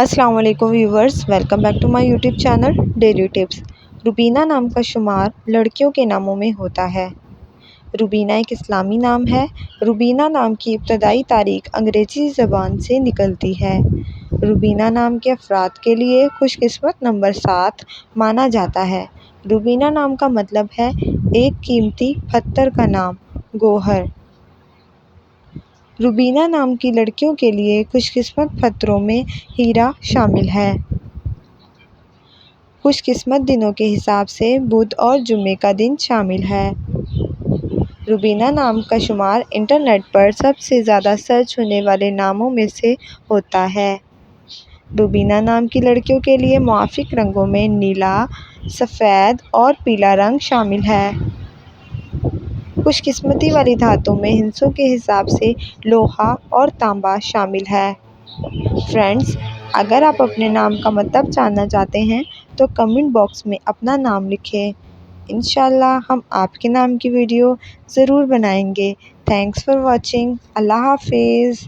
अस्सलाम वालेकुम viewers, welcome back to my YouTube channel daily tips. Rubina नाम का शुमार लड़कियों के नामों में होता है। रुबीना एक इस्लामी नाम है। रुबीना नाम की इब्तदाई तारीख अंग्रेज़ी ज़बान से निकलती है। रुबीना नाम के अफराद के लिए खुशकिस्मत नंबर 7 माना जाता है। रुबीना नाम का मतलब है एक कीमती पत्थर का नाम, गौहर। रुबीना नाम की लड़कियों के लिए खुशकिस्मत पत्थरों में हीरा शामिल है। खुशकिस्मत दिनों के हिसाब से बुध और जुम्मे का दिन शामिल है। रुबीना नाम का शुमार इंटरनेट पर सबसे ज़्यादा सर्च होने वाले नामों में से होता है। रुबीना नाम की लड़कियों के लिए मुआफ़िक रंगों में नीला, सफ़ेद और पीला रंग शामिल है। खुशकिस्मती वाली धातुओं में हिस्सों के हिसाब से लोहा और तांबा शामिल है। फ्रेंड्स, अगर आप अपने नाम का मतलब जानना चाहते हैं तो कमेंट बॉक्स में अपना नाम लिखें। इंशाल्लाह हम आपके नाम की वीडियो ज़रूर बनाएंगे। Thanks for watching. अल्लाह हाफिज़।